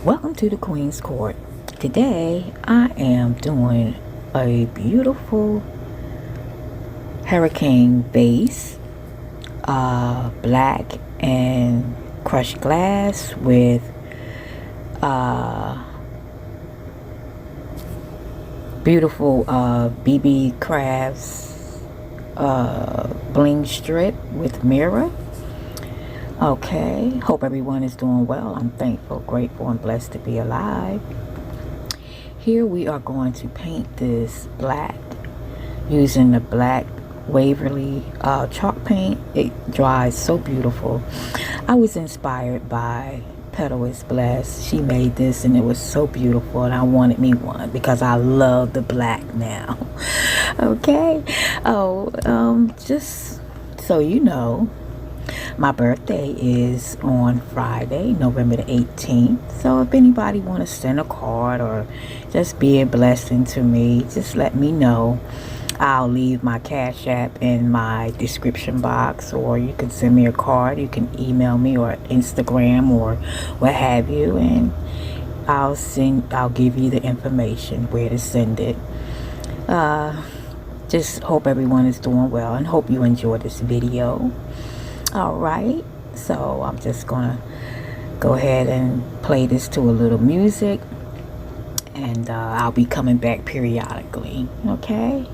Welcome to the Queen's Court. Today I am doing a beautiful hurricane vase, black and crushed glass with beautiful BB crafts bling strip with mirror. Okay, hope everyone is doing well. I'm thankful, grateful, and blessed to be alive. Here we are going to paint this black using the black Waverly chalk paint. It dries so beautiful. I was inspired by Petal is Blessed. She made this and it was so beautiful, and I wanted me one because I love the black now. Okay. Just so you know, my birthday is on Friday, November the 18th. So if anybody want to send a card or just be a blessing to me, just let me know. I'll leave my Cash App in my description box, or you can send me a card. You can email me or Instagram or what have you, and I'll give you the information where to send it. Just hope everyone is doing well and hope you enjoy this video. Alright, so I'm just gonna go ahead and play this to a little music, and I'll be coming back periodically, okay?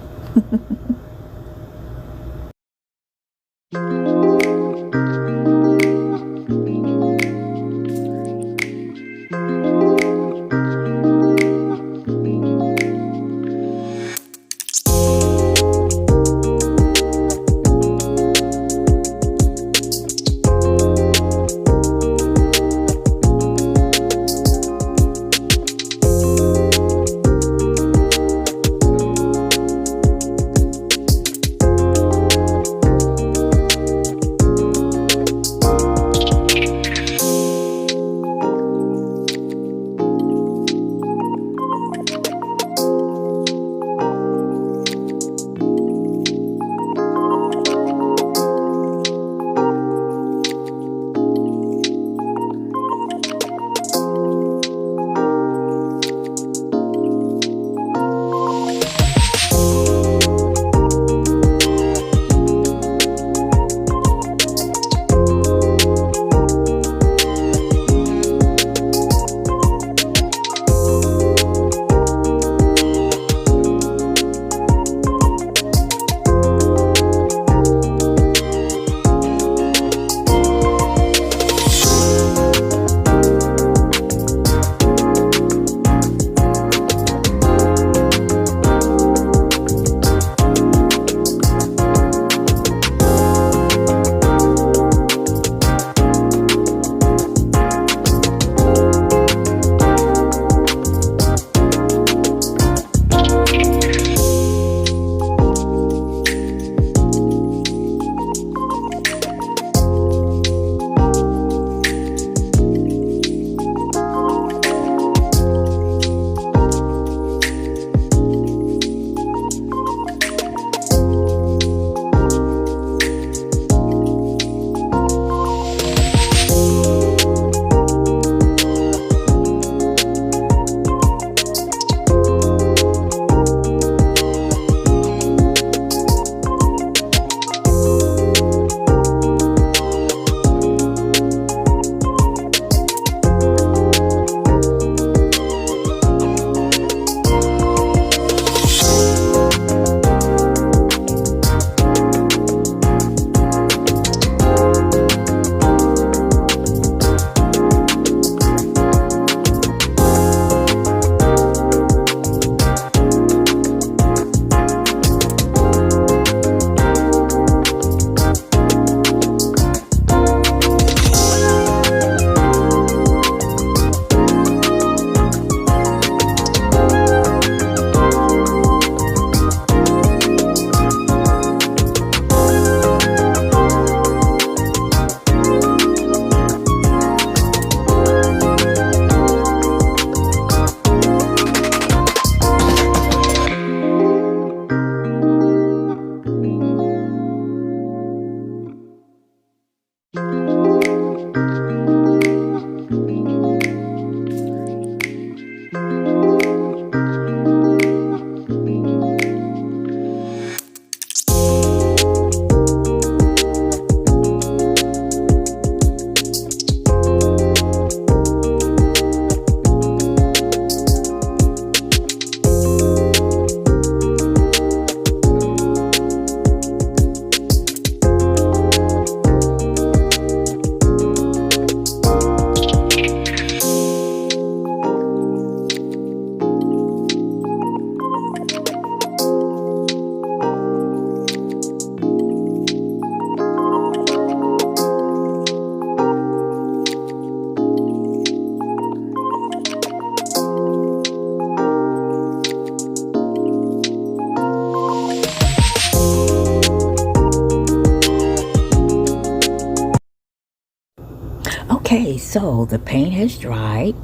So the paint has dried,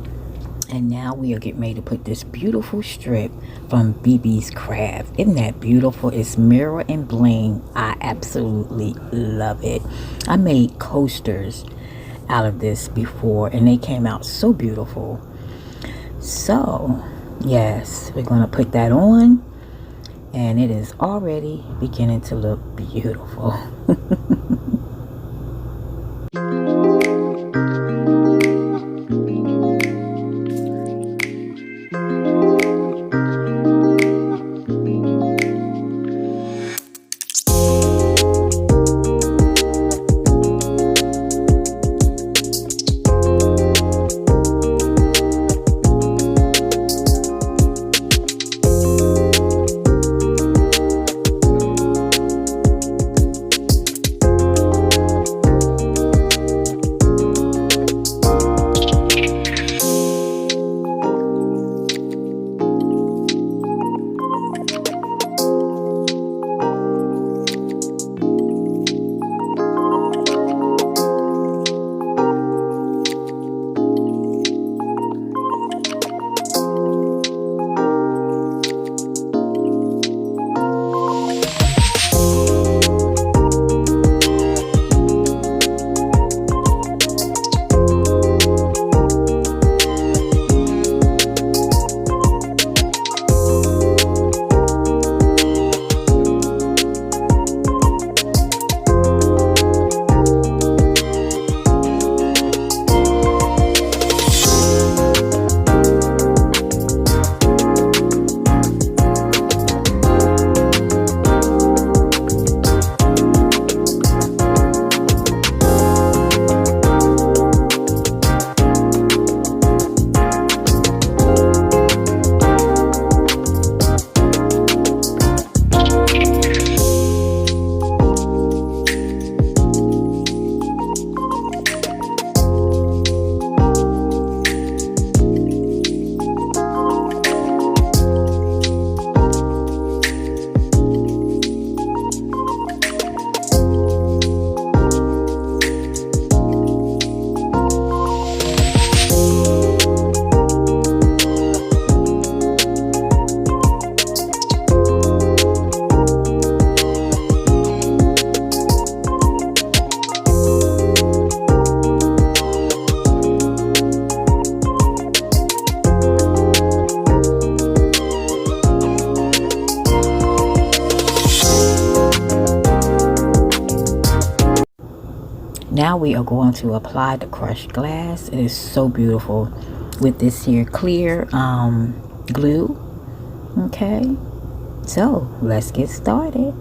and now we are getting ready to put this beautiful strip from BB's Craft. Isn't that beautiful? It's mirror and bling. I absolutely love it. I made coasters out of this before, and they came out so beautiful. So yes, we're going to put that on, and it is already beginning to look beautiful. Now we are going to apply the crushed glass. It is so beautiful with this here clear glue. Okay, so let's get started.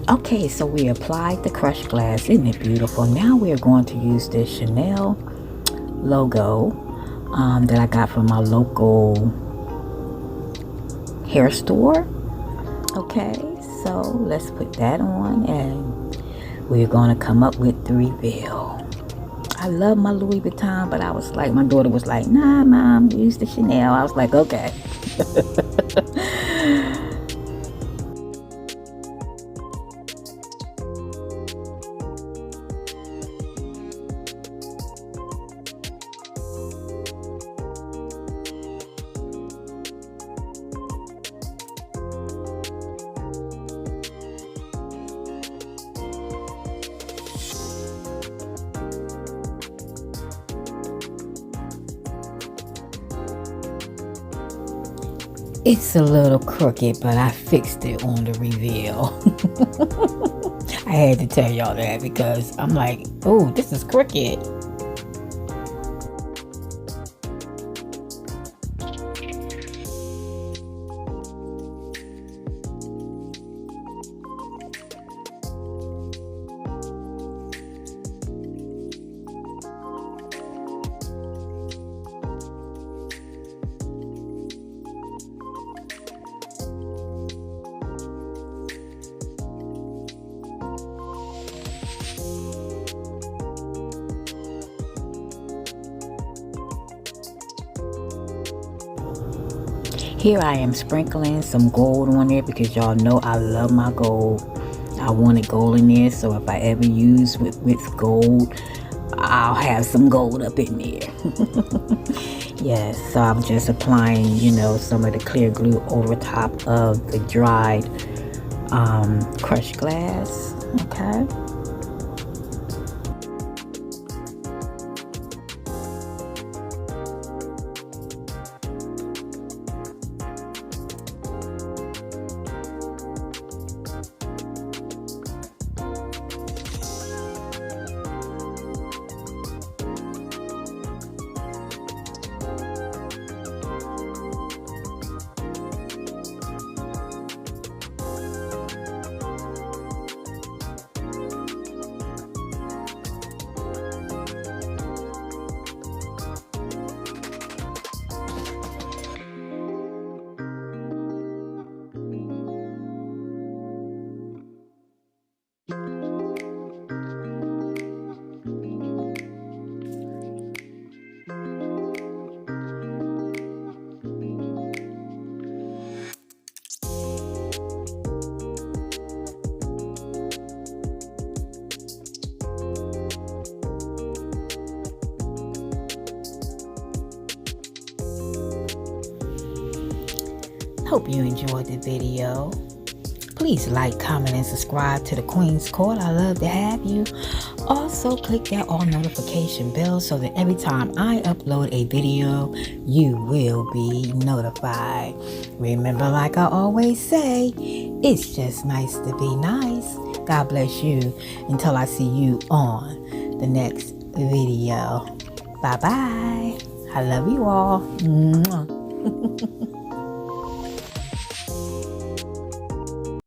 Okay, so we applied the crushed glass. Isn't it beautiful? Now we are going to use this Chanel logo that I got from my local hair store. Okay, so let's put that on, and we're going to come up with the reveal. I love my Louis Vuitton, but I was like, my daughter was like, nah, Mom, use the Chanel. I was like, okay. It's a little crooked, but I fixed it on the reveal. I had to tell y'all that because I'm like, oh, this is crooked. Here I am sprinkling some gold on there because y'all know I love my gold. I wanted gold in there, so if I ever use with gold, I'll have some gold up in there. Yes, so I'm just applying, you know, some of the clear glue over top of the dried crushed glass. Okay. Hope you enjoyed the video. Please like, comment, and subscribe to the Queen's Court. I love to have you. Also, click that all notification bell so that every time I upload a video, you will be notified. Remember, like I always say, it's just nice to be nice. God bless you until I see you on the next video. Bye-bye. I love you all. Mwah.